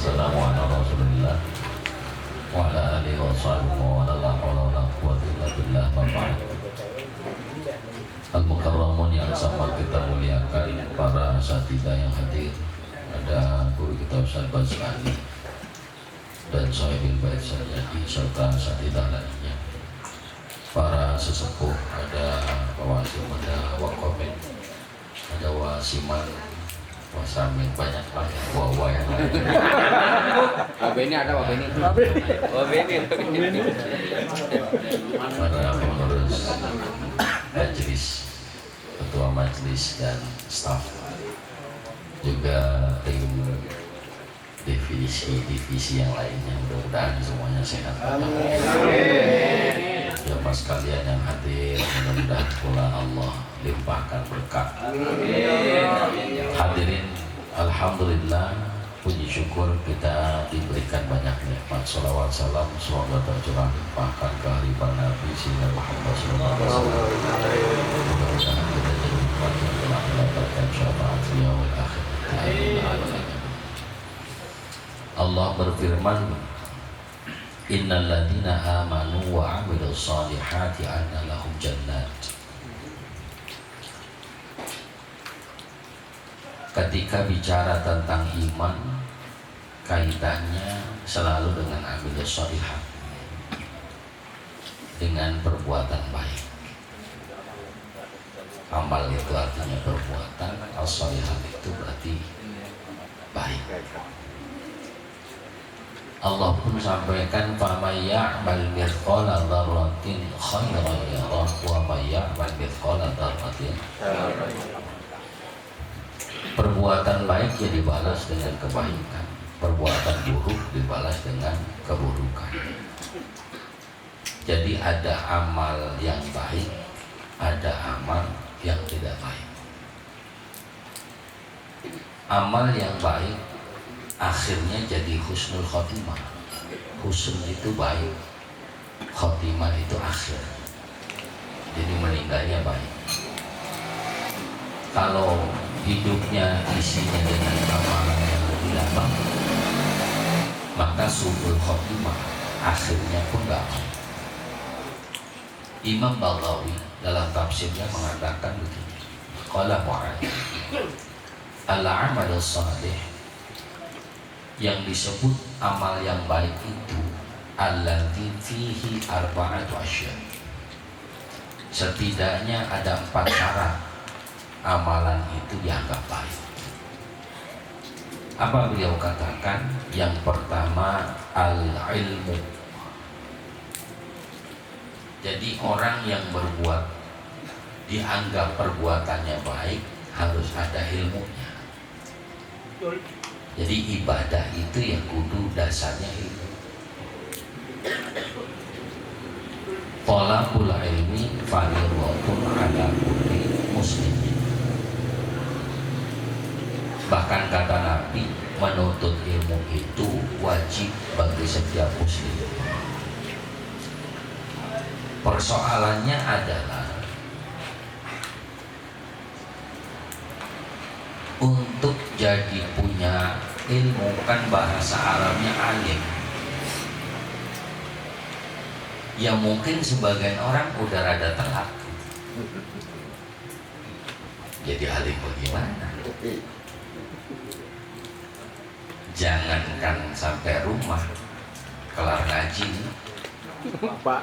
wassalamu ala Rasulillah wa ala alihi wa sahbihi wa ala la haula wa la quwwata illa billah. Al-Mukarramun yang sama kita muliakan, para asatidzah yang hadir, ada guru kita Ustaz Basani dan Sohibul Bait Sayyidi serta asatidzah lainnya, para sesepuh, ada Wasim, ada Wakomin, ada Wasiman, Wasamin, banyak wawa yang lain. Wabeni ada wabeni. Para pengurus majelis, ketua majelis dan staf, juga tim divisi yang lainnya, mudah-mudahan semuanya sehat. Jamaah sekalian yang hadir, mudah-mudahan pula Allah limpahkan berkah. Hadirin, alhamdulillah, puji syukur kita diberikan banyak nikmat. Shalawat salam semoga tercurah limpahkan ke hariban Nabi Sina Muhammad SAW. Mudah-mudahan kita jadi umat yang telah mendapatkan syafaat yaumil akhir. Allah berfirman, innal ladzina amanu wa 'amilus shalihati anna lahum jannat. Ketika bicara tentang iman, kaitannya selalu dengan amilus shalihat, dengan perbuatan baik. Amal itu artinya perbuatan, as-shalihat itu berarti baik. Allah pun sampaikan, faman ya'mal mithqala dzarratin khairan yarah wa man ya'mal mithqala dzarratin. Perbuatan baik ya dibalas dengan kebaikan, perbuatan buruk dibalas dengan keburukan. Jadi ada amal yang baik, ada amal yang tidak baik. Amal yang baik akhirnya jadi husnul khotimah. Husn itu baik, khotimah itu akhir, jadi meninggalnya baik. Kalau hidupnya isinya dengan amalan yang tidak baik, maka su'ul khotimah, akhirnya pun gak baik. Imam Baghawi dalam tafsirnya mengatakan begini, qala mu'ad al-amal salih, yang disebut amal yang baik itu alladzi fihi arba'atu asya', setidaknya ada 4 syarat amalan itu dianggap baik. Apa beliau katakan? Yang pertama, al-ilmu. Jadi orang yang berbuat dianggap perbuatannya baik harus ada ilmunya. Jadi ibadah itu yang kudu dasarnya ilmu. Talabul ilmi fardhatun ala kulli muslimin. Bahkan kata Nabi, menuntut ilmu itu wajib bagi setiap muslim. Persoalannya adalah untuk jadi punya ilmu, kan bahasa Arabnya alim. Ya mungkin sebagian orang udah rada telat. Jadi alim bagaimana? Jangankan sampai rumah, kelar ngaji Pak.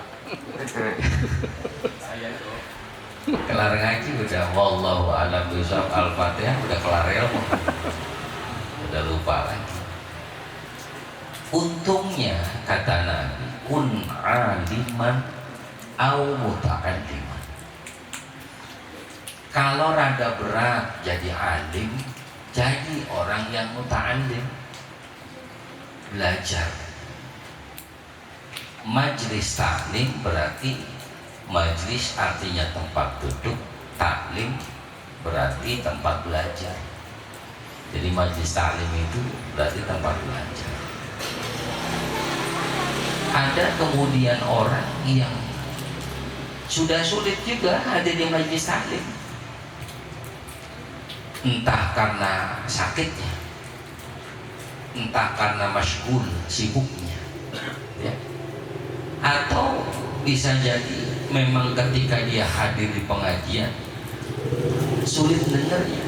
kelar ngaji udah wallahu a'lam bishawab, al-fatihah udah kelar ilmu, udah lupa lagi. Untungnya kata Nabi, kun aliman au muta'alliman. Kalau rada berat jadi alim, jadi orang yang muta'allim, belajar. Majlis taklim berarti, majlis artinya tempat duduk, taklim berarti tempat belajar. Jadi majlis taklim itu berarti tempat belajar. Ada kemudian orang yang sudah sulit juga hadir di majlis taklim, entah karena sakitnya, entah karena masyghul, sibuknya, ya. Atau bisa jadi memang ketika dia hadir di pengajian sulit dengarnya,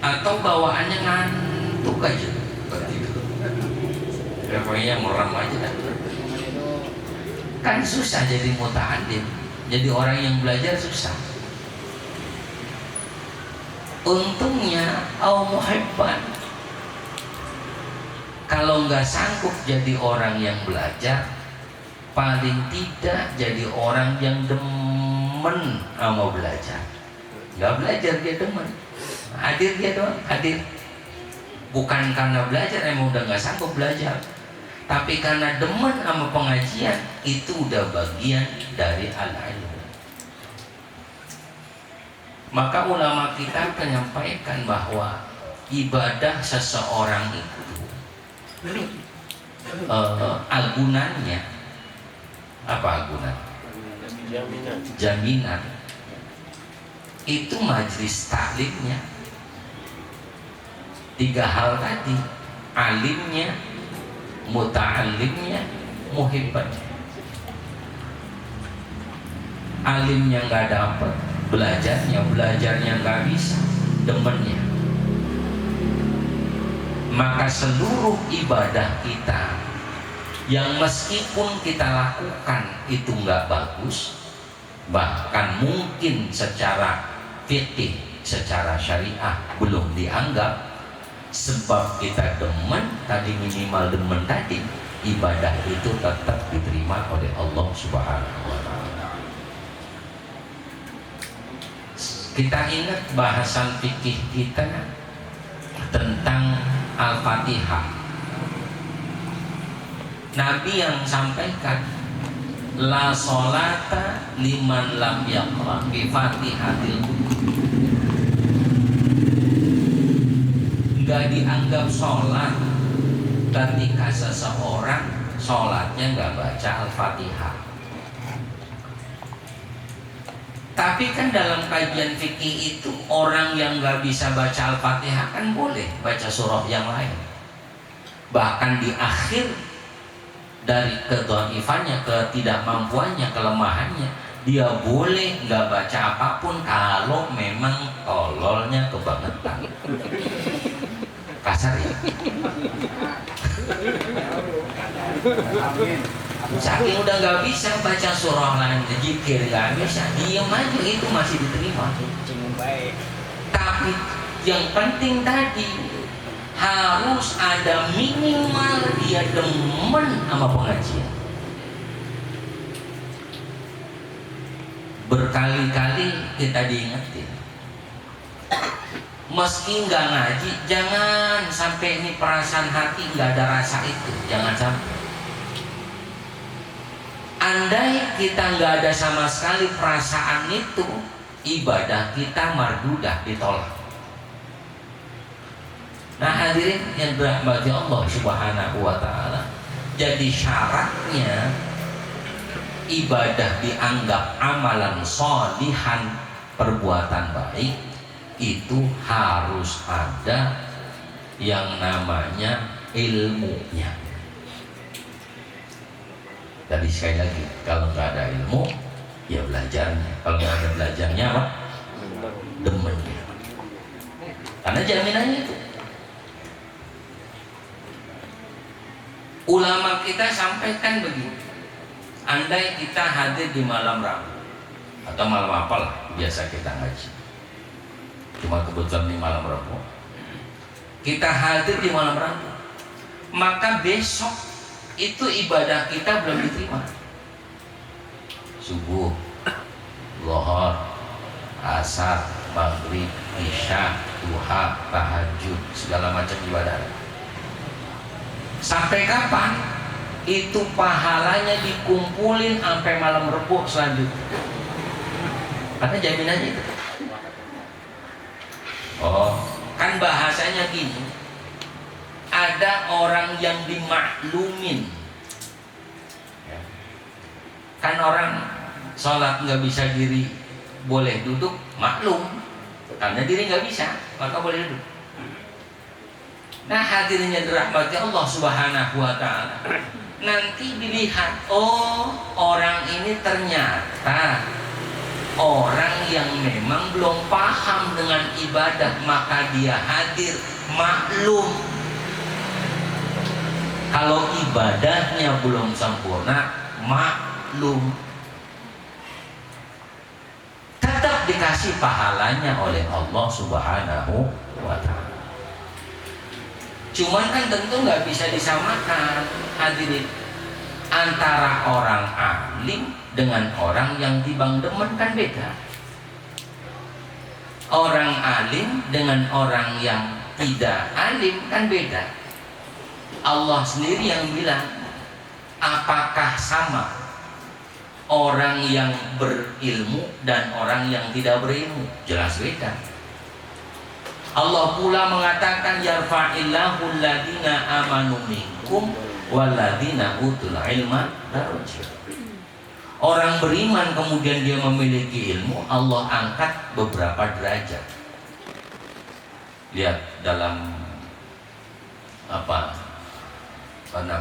atau bawaannya ngantuk aja seperti itu. Pokoknya merem aja dah. Kan susah jadi muta'allim, jadi orang yang belajar susah. Untungnya muhibban, kalau nggak sanggup jadi orang yang belajar, paling tidak jadi orang yang demen sama belajar. Nggak belajar dia demen, hadir dia doang, hadir. Bukan karena belajar emang udah nggak sanggup belajar, tapi karena demen sama pengajian, itu udah bagian dari al-ilmu. Maka ulama kita menyampaikan bahwa ibadah seseorang itu agunannya apa agunan? Jaminan. Itu majlis taklimnya. 3 hal tadi, alimnya, muta'allimnya, muhibbannya. Alimnya nggak dapat, belajarnya nggak bisa, demennya. Maka seluruh ibadah kita yang meskipun kita lakukan itu nggak bagus, bahkan mungkin secara fikih, secara syariah belum dianggap, sebab kita demen tadi, minimal demen tadi, ibadah itu tetap diterima oleh Allah Subhanahu wa Ta'ala. Kita ingat bahasan fikih kita tentang Al-Fatihah. Nabi yang sampaikan, la sholata liman lam yaqra bi Fatihatil Kitab. Gak dianggap sholat ketika seseorang sholatnya gak baca Al-Fatihah. Tapi kan dalam kajian fikih itu, orang yang gak bisa baca Al-Fatihah kan boleh baca surah yang lain. Bahkan di akhir dari kedhaifannya, ketidakmampuannya, kelemahannya, dia boleh gak baca apapun kalau memang tololnya kebangetan. Kasar ya. Saking udah nggak bisa baca surah lain, zikir nggak bisa, diam aja, itu masih diterima. Tapi yang penting tadi harus ada minimal dia demen sama pengajian. Berkali-kali kita diingetin, meski nggak ngaji, jangan sampai ini perasaan hati nggak ada rasa itu, jangan sampai. Andai kita nggak ada sama sekali perasaan itu, ibadah kita mardudah, ditolak. Nah hadirin yang dirahmati Allah Subhanahu wa Ta'ala, jadi syaratnya ibadah dianggap amalan sholihan, perbuatan baik, itu harus ada yang namanya ilmunya. Tadi sekali lagi, kalau nggak ada ilmu, ya belajarnya. Kalau nggak ada belajarnya apa? Demennya. Karena jaminannya itu. Ulama kita sampaikan begini, andai kita hadir di malam Rabu atau malam apalah biasa kita ngaji, cuma kebetulan di malam Rabu, kita hadir di malam Rabu, maka besok itu ibadah kita belum diterima. Subuh, zuhur, asar, maghrib, isya, duha, tahajud, segala macam ibadah. Sampai kapan? Itu pahalanya dikumpulin sampai malam Rebo selanjutnya. Karena jaminannya itu. Oh, kan bahasanya gini. Ada orang yang dimaklumin, kan orang sholat nggak bisa diri, boleh duduk, maklum, karena diri nggak bisa, maka boleh duduk. Nah, hadirin yang dirahmati Allah Subhanahu wa taala. Nanti dilihat, oh, orang ini ternyata orang yang memang belum paham dengan ibadah, maka dia hadir maklum. Kalau ibadahnya belum sempurna, maklum. Tetap dikasih pahalanya oleh Allah Subhanahu wa ta'ala. Cuman kan tentu nggak bisa disamakan, hadirin, antara orang alim dengan orang yang tibang demen kan beda. Orang alim dengan orang yang tidak alim kan beda. Allah sendiri yang bilang, apakah sama orang yang berilmu dan orang yang tidak berilmu? Jelas beda. Allah pula mengatakan, yarfa'illahu alladhina amanu minkum walladhina utul ilma darajat. Orang beriman kemudian dia memiliki ilmu, Allah angkat beberapa derajat. Lihat dalam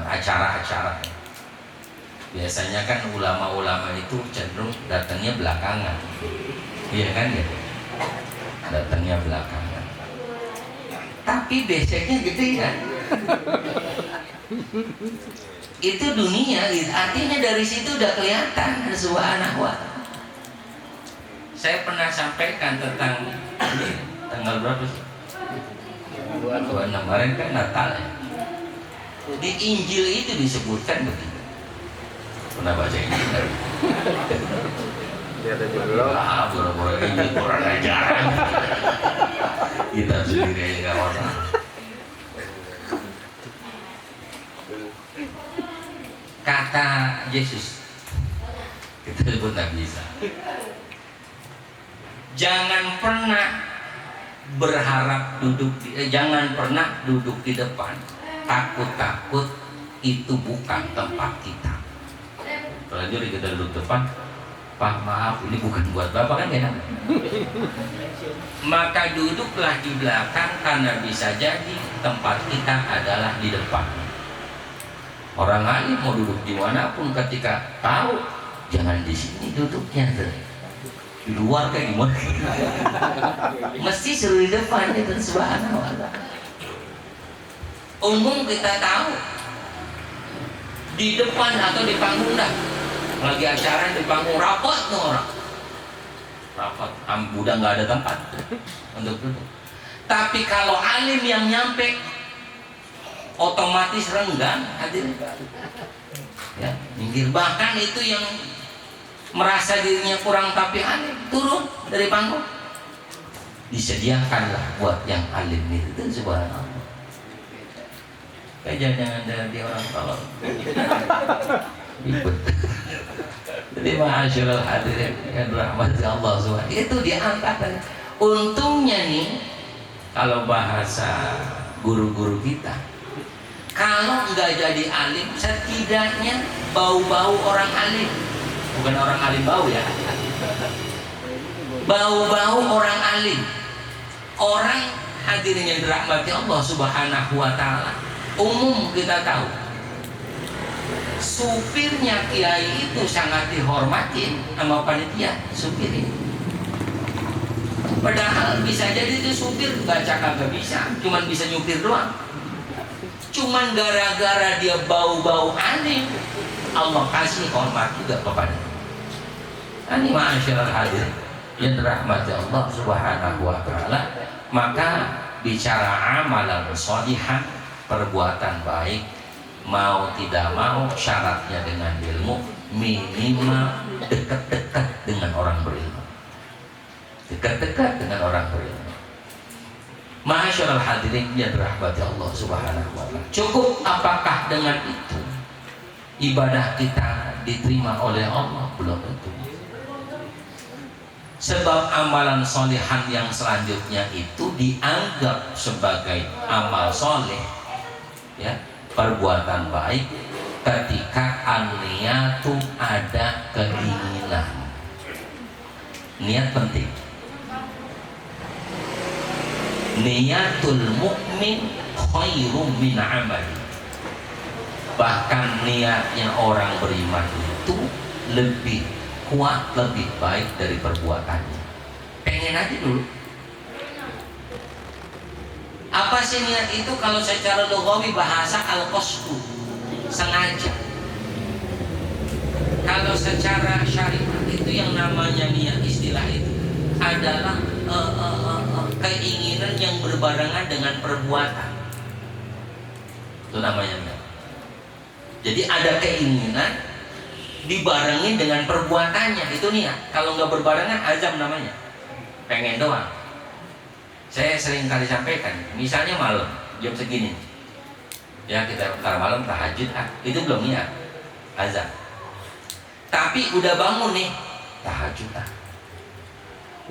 acara-acara. Biasanya kan ulama-ulama itu cenderung datangnya belakangan. Iya kan ya? Datangnya belakangan. Tapi beseknya gede kan? Itu dunia, artinya dari situ udah kelihatan subhanahu wa ta'ala. Saya pernah sampaikan tentang tanggal berapa sih? 26 kemarin kan Natal ya. Di Injil itu disebutkan begitu. Pernah baca Injil kan? Dia ada belum. Boro-boro Injil kurang ajaran. Kita sendiri aja nggak orang. Kata Yesus, kita sebut Nabi Isa, jangan pernah berharap jangan pernah duduk di depan takut-takut itu bukan tempat kita. Prajurit kita duduk depan, Pak maaf ini bukan buat bapak kan enak. Maka duduklah di belakang karena bisa jadi tempat kita adalah di depan. Orang lain mau duduk di manapun ketika tahu jangan di sini duduknya, di luar kayak gimana? Mesti suruh di depan itu subhanahu wa ta'ala. Umum kita tahu di depan atau di panggung dah. Lagi acara di panggung rapat tuh orang. Rapat, udah nggak ada tempat untuk duduk. Tapi kalau alim yang nyampe otomatis renggang hadirin. Ya, minggir. Bahkan itu yang merasa dirinya kurang tapi alim turun dari panggung. Disediakanlah buat yang alim itu subhanallah. Kayak jangan dari orang tolong. Ribet. Jadi ma'asyiral hadirin yang dirahmati Allah SWT, itu diangkat. Untungnya nih, kalau bahasa guru-guru kita, kalau nggak jadi alim, setidaknya bau-bau orang alim. Bukan orang alim bau ya. Bau-bau orang alim. Orang hadirin yang dirahmati Allah Subhanahu wa ta'ala, umum kita tahu supirnya kiai itu sangat dihormatin sama panitia supir ini. Padahal bisa jadi itu supir baca kagak bisa, cuman bisa nyupir doang. Cuman gara-gara dia bau-bau alim, Allah kasih hormat juga kepada. Ini ma'asyiral hadirin yang dirahmati Allah Subhanahu wa ta'ala. Maka bicara amalan sholihan, perbuatan baik, mau tidak mau syaratnya dengan ilmu, minimal dekat-dekat dengan orang berilmu. Dekat-dekat dengan orang berilmu. Ma'asyiral hadirin yang dirahmati Allah Subhanahu wa ta'ala. Cukup apakah dengan itu ibadah kita diterima oleh Allah? Belum tentu. Sebab amalan solehan yang selanjutnya itu dianggap sebagai amal soleh, ya, perbuatan baik ketika an-niyatu ada keinginan. Niat penting. niatul mukmin khairum min amali. Bahkan niatnya orang beriman itu lebih kuat, lebih baik dari perbuatannya. Pengen aja dulu. Apa sih niat itu? Kalau secara lughawi bahasa al-qasdu, sengaja. Kalau secara syariat itu yang namanya niat, istilah itu adalah keinginan yang berbarengan dengan perbuatan. Itu namanya niat. Jadi ada keinginan dibarengin dengan perbuatannya, itu niat. Kalau nggak berbarengan azam namanya, pengen doang. Saya sering kali sampaikan, misalnya malam jam segini, ya kita ntar malam tahajud, itu belum niat, azam. Tapi udah bangun nih, tahajud,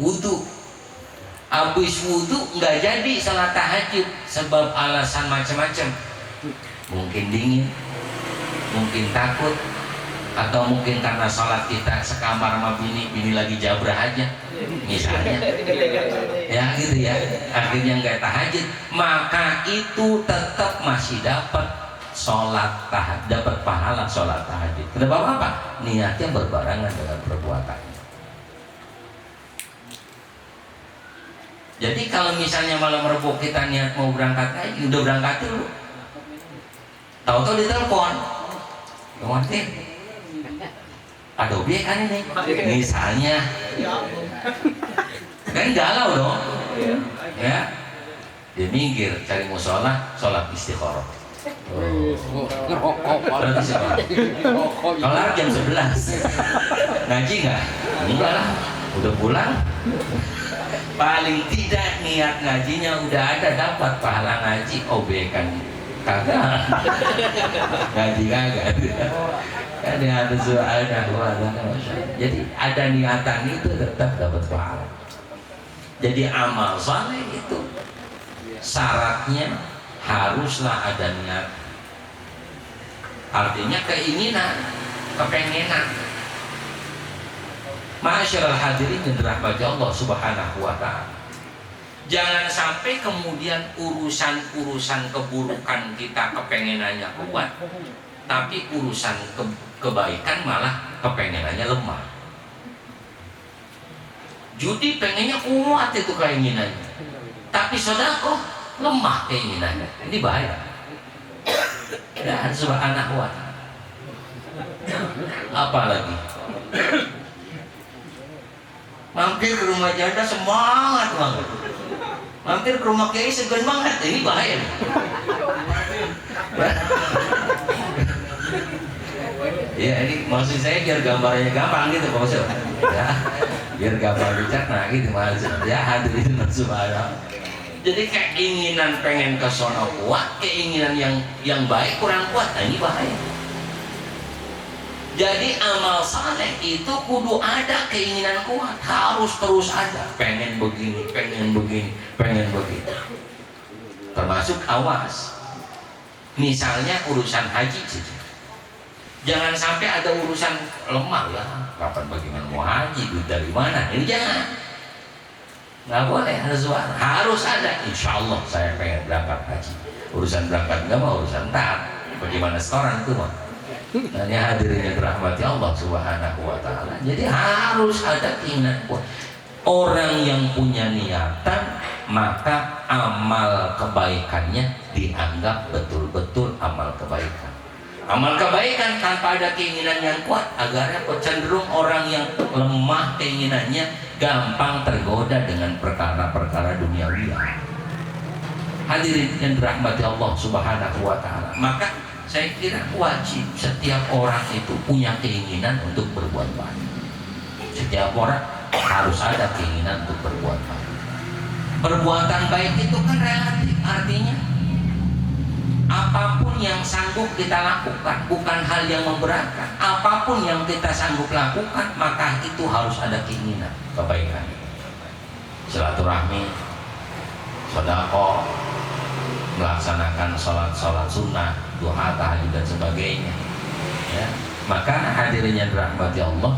wudu. Habis wudu nggak jadi salat tahajud sebab alasan macam-macam. Mungkin dingin, mungkin takut, atau mungkin karena sholat kita sekamar sama bini lagi jabrah aja misalnya, ya gitu ya, akhirnya nggak tahajud, maka itu tetap masih dapat sholat tahajud, dapat pahala sholat tahajud. Kenapa? Apa? Niatnya berbarengan dengan perbuatannya. Jadi kalau misalnya malam Rabu kita niat mau berangkat aja, udah berangkat dulu, tahu-tahu ditelepon, ngerti? Ada objek kan ini, misalnya, kan galau dong, ya, dia minggir cari musola, sholat istikharah. Sholat istikharah. Kelar jam 11, ngaji nggak? Enggak lah, udah pulang. Paling tidak niat ngajinya udah ada, dapat pahala ngaji, obyekan kagak, ngaji kagak. Ada soalnya, jadi ada niatan itu tetap dapat pahala. Jadi amal saleh itu syaratnya haruslah ada niat, artinya keinginan, kepengenan. Ma'asyiral hadirin yang dirahmati Allah Subhanahu wa ta'ala, jangan sampai kemudian urusan-urusan keburukan kita kepengenannya kuat, tapi urusan kebaikan malah kepengenannya lemah. Judi pengennya kuat itu keinginannya, tapi sedekah lemah keinginannya. Ini bahaya. Ya Subhanahu wa ta'ala. Apalagi mampir ke rumah janda semangat banget, mampir ke rumah kiai segan banget, ini bahaya. Ya ini maksud saya biar gambarnya gampang gitu Pak Ustaz, ya biar gampang dicerna gitu maksud ya, hadirin subhanallah. Jadi keinginan pengen ke sono kuat, keinginan yang baik kurang kuat, nah ini bahaya. Jadi amal saleh itu kudu ada keinginan kuat, harus terus ada, pengen begini, pengen begini, pengen begitu. Termasuk awas, misalnya urusan haji saja. Jangan sampai ada urusan lemah ya, kapan bagaimana mau haji, duit dari mana, ini jangan. Nggak boleh, harus ada. Insya Allah saya pengen berangkat haji. Urusan berangkat nggak mau, urusan ntar. Bagaimana setoran itu mah. Ini hadirin yang dirahmati Allah Subhanahu wa ta'ala. Jadi harus ada keinginan kuat. Orang yang punya niatan, maka amal kebaikannya dianggap betul-betul amal kebaikan. Amal kebaikan tanpa ada keinginan yang kuat, agarnya cenderung orang yang lemah keinginannya gampang tergoda dengan perkara-perkara duniawi. Hadirin yang dirahmati Allah Subhanahu wa ta'ala, maka saya kira wajib setiap orang itu punya keinginan untuk berbuat baik. Setiap orang harus ada keinginan untuk berbuat baik. Perbuatan baik itu kan relatif, artinya apapun yang sanggup kita lakukan, bukan hal yang memberatkan. Apapun yang kita sanggup lakukan, maka itu harus ada keinginan kebaikan. Silaturahmi, sedekah, melaksanakan sholat sunnah, duha, tahajud dan sebagainya. Ya, maka hadirin yang dirahmati Allah,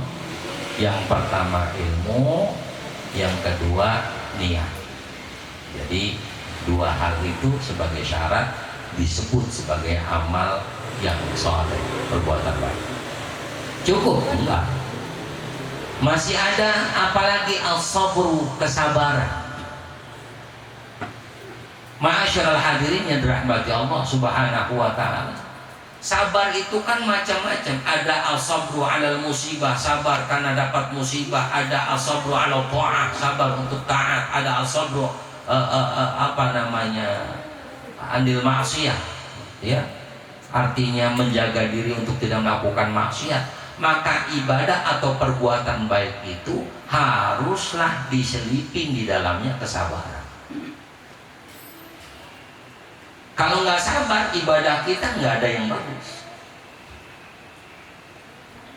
yang pertama ilmu, yang kedua niat. Jadi Dua hal itu sebagai syarat disebut sebagai amal yang soleh, perbuatan baik. Cukup? Enggak. Masih ada apalagi as-sabru, kesabaran. Ma'asyiral hadirin yang dirahmati Allah Subhanahu wa taala. Sabar itu kan macam-macam. Ada as-sabru 'alal musibah, sabar karena dapat musibah. Ada as-sabru 'ala ta'ah, sabar untuk taat. Ada as-sabru anil maksiyah. Ya. Artinya menjaga diri untuk tidak melakukan maksiat. Maka ibadah atau perbuatan baik itu haruslah diselipin di dalamnya kesabaran. Kalau nggak sabar, ibadah kita nggak ada yang bagus.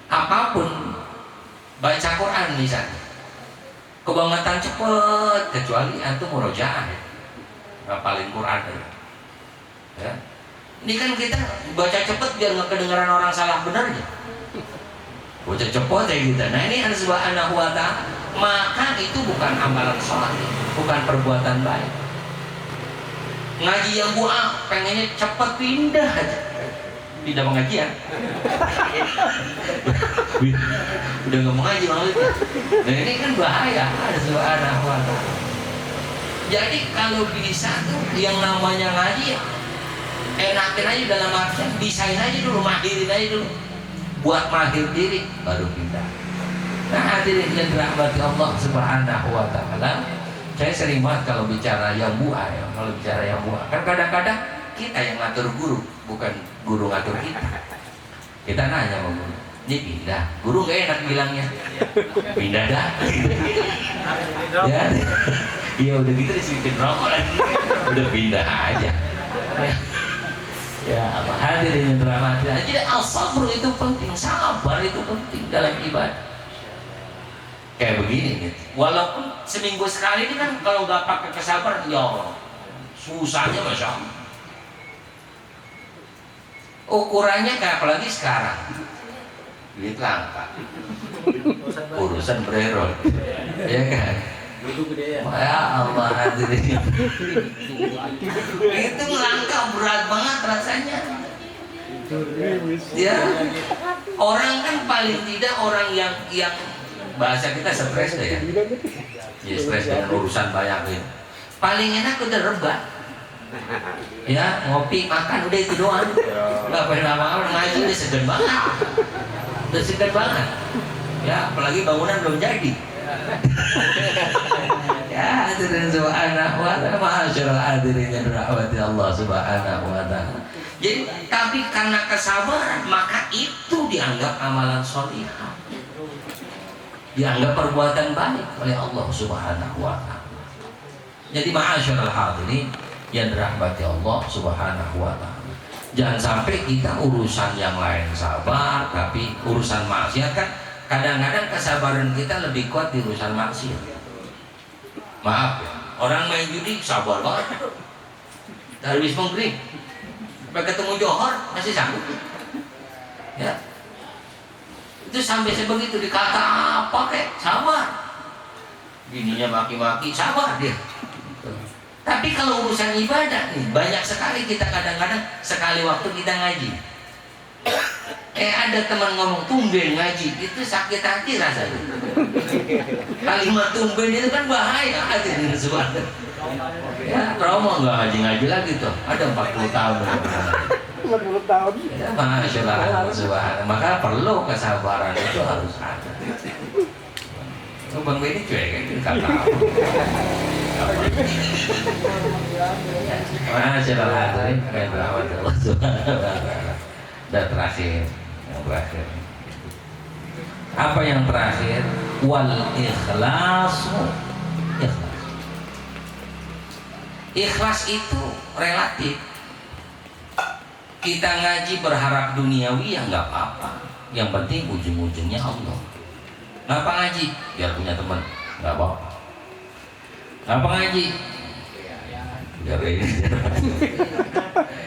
Apapun, baca Quran misalnya, kebangetan cepet, kecuali antum murojaah, ngapalin Quran. Ya. Ini kan kita baca cepet biar nggak kedengaran orang salah benarnya. Baca cepet kayak gitu. Nah ini Allah Subhanahu wa ta'ala, maka itu bukan amalan saleh, bukan perbuatan baik. Ngaji yang buah pengennya cepat pindah aja, pindah pengajian. Udah nggak mau ngaji maksudnya. Nah ini kan bahaya. Ada Subhanahu wa ta'ala. Jadi kalau bisa tuh yang namanya ngaji, enakin aja dalam artian bisain aja dulu, mahirin aja dulu. Buat mahir diri baru pindah. Nah hadirin yang dirahmati Allah Subhanahu wa ta'ala, saya sering banget kalau bicara yang buah ya, kalau bicara yang buah kan kadang-kadang kita yang ngatur guru, bukan guru ngatur kita. Kita nanya sama guru, ini pindah, guru gak enak bilangnya, pindah dah. Ya, iya udah gitu diselipin rokok lagi, udah pindah aja. Ya, apa hadirin yang dirahmati. Jadi as-sabr itu penting, sabar itu penting dalam ibadah. Kayak begini gitu. Walaupun seminggu sekali ini kan kalau nggak pakai kesabaran, ya Allah, susahnya masya Allah. Ukurannya kayak apalagi sekarang, duit langka, urusan bererol, ya kan? Ya Allah hadirin, itu langka berat banget rasanya. Ya, orang kan paling tidak orang yang bahasa kita stres deh ya. Ya stres dengan urusan banyak ini. Paling enak udah rebahan. Ya, ngopi, makan udah itu doang. Enggak perlu apa-apa, ngaji udah segan banget. Udah segan banget. Ya, apalagi bangunan belum jadi. Ya, hadirin subhanahu wa ta'ala, ma'asyiral hadirin yang dirahmati Allah Subhanahu wa ta'ala. Jadi, tapi karena kesabaran, maka itu dianggap amalan sholihah. Dianggap perbuatan baik oleh Allah Subhanahu wa ta'ala. Jadi ma'asyiral hadirin yang dirahmati Allah Subhanahu wa ta'ala, jangan sampai kita urusan yang lain sabar, tapi urusan maksiat kan kadang-kadang kesabaran kita lebih kuat di urusan maksiat. Maaf ya, orang main judi sabar banget dari habis maghrib sampai ketemu johor masih sanggup ya. Itu sampai sebegitu, dikata apa kek sabar, bininya maki-maki sabar dia. Tapi kalau urusan ibadah nih, banyak sekali kita kadang-kadang sekali waktu kita ngaji, ada teman ngomong tumben ngaji, itu sakit hati rasanya. Kalimat tumben itu kan bahaya, hadirin subhanallah. Ya, trauma nggak ngaji-ngaji lagi tuh, ada 40 tahun. 40 tahun. Ya, Masya Allah, subhanallah. Maka perlu kesabaran itu harus ada. Bang Benny cuek kan kita tahu. Masya Allah, Allah subhanahu. Dan terakhir, yang terakhir. Apa yang terakhir? Wal ikhlasu. Ikhlas. Ikhlas itu relatif. Kita ngaji berharap duniawi ya nggak apa-apa. Yang penting ujung-ujungnya Allah. Ngapa ngaji? Biar punya teman, nggak apa-apa. Ngapa ngaji? Biar ini.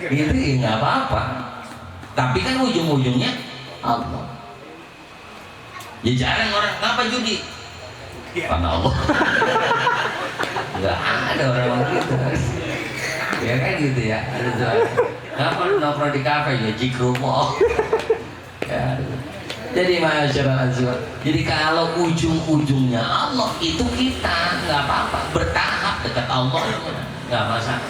Itu ya nggak apa-apa. Tapi kan ujung-ujungnya Allah. Ya jarang orang ngapa judi? Karena Allah. Nggak ada orang begitu. Ya kan gitu ya. Ngapa nongkrong di kafe ya jikrumo. Ya. Jadi masyarakat azwar. Jadi kalau ujung-ujungnya Allah itu kita nggak apa-apa, bertahap dekat Allah nggak masalah.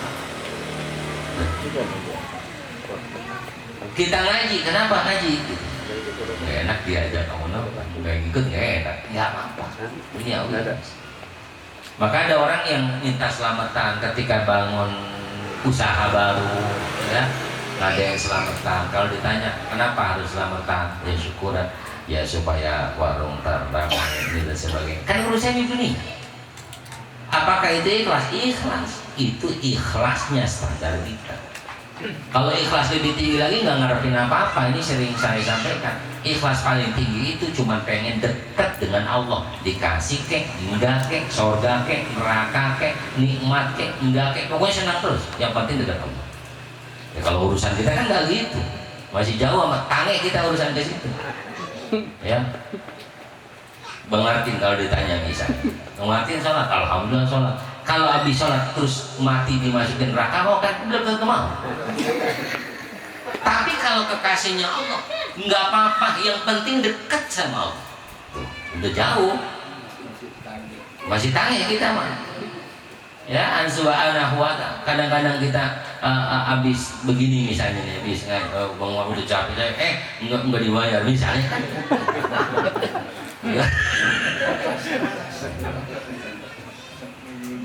Kita ngaji, kenapa ngaji? Gak enak diajak kamu nggak ikut nggak enak, nggak apa-apa. Ini ya udah. Maka ada orang yang minta selamatan ketika bangun usaha baru, ya. Nggak ada yang selamatan. Kalau ditanya kenapa harus selamatan, ya syukuran, ya supaya warung ramai ini dan sebagainya. Kan urusan itu nih. Apakah itu ikhlas? Ikhlas. Itu ikhlasnya standar kita. Kalau ikhlas lebih tinggi lagi nggak ngarepin apa-apa. Ini sering saya sampaikan. Ikhlas paling tinggi itu cuma pengen dekat dengan Allah. Dikasih kek, enggak kek, surga kek, neraka kek, nikmat kek, enggak kek. Pokoknya senang terus. Yang penting dekat Allah. Ya, kalau urusan kita kan nggak gitu, masih jauh sama tange kita urusan ke situ. Ya, Bang Martin kalau ditanya misalnya, Bang Martin sholat, alhamdulillah sholat. Kalau habis sholat terus mati dimasukin neraka, mau kan belum tentu mau. Tapi kalau kekasihnya Allah, nggak apa-apa, yang penting dekat sama Allah. Tuh, udah jauh, masih tange kita mah. Ya, ansubhanahu wa ta'ala. Kadang-kadang kita habis begini misalnya nih, habis Bang udah capek, enggak dibayar misalnya kan. Ya.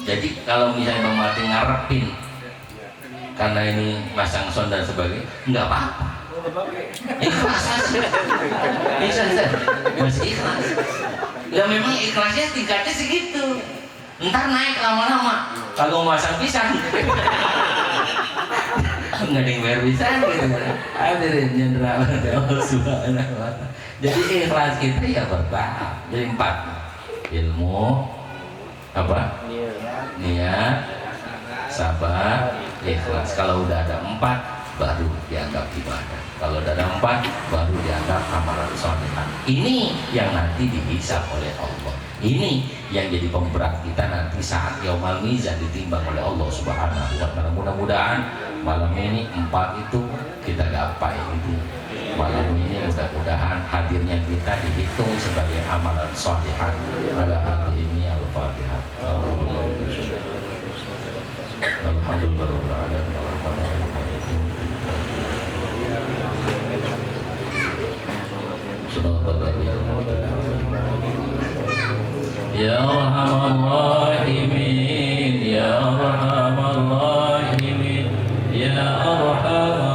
Jadi kalau misalnya Bang Martin ngarepin karena ini masang sound dan sebagainya, enggak apa-apa. Ikhlas aja. Masih ikhlas. Ya memang ikhlasnya tingkatnya segitu. Ntar naik lama-lama. Kalau mau masang pisang nggak ada yang bayar pisang gitu. Hadirin jenderal Allah Subhanahu wa ta'ala. Jadi ikhlas kita ya bertahap. Jadi 4. Ilmu, apa? Niat, sabar, ikhlas. Kalau udah ada 4 baru dianggap ibadah. Kalau udah ada 4 baru dianggap amalan sholihah. Ini yang nanti dihisab oleh Allah. Ini yang jadi pemberat kita nanti saat yaumul mizan ditimbang oleh Allah Subhanahu wa ta'ala. Mudah-mudahan malam ini 4 itu kita gapai itu. Malam ini mudah-mudahan hadirnya kita dihitung sebagai amalan sholihah. Ala hati ini al-Fatihah. Alhamdulillah. Ya Arhamar Rahimin, Ya Arhamar Rahimin, Ya Arhamar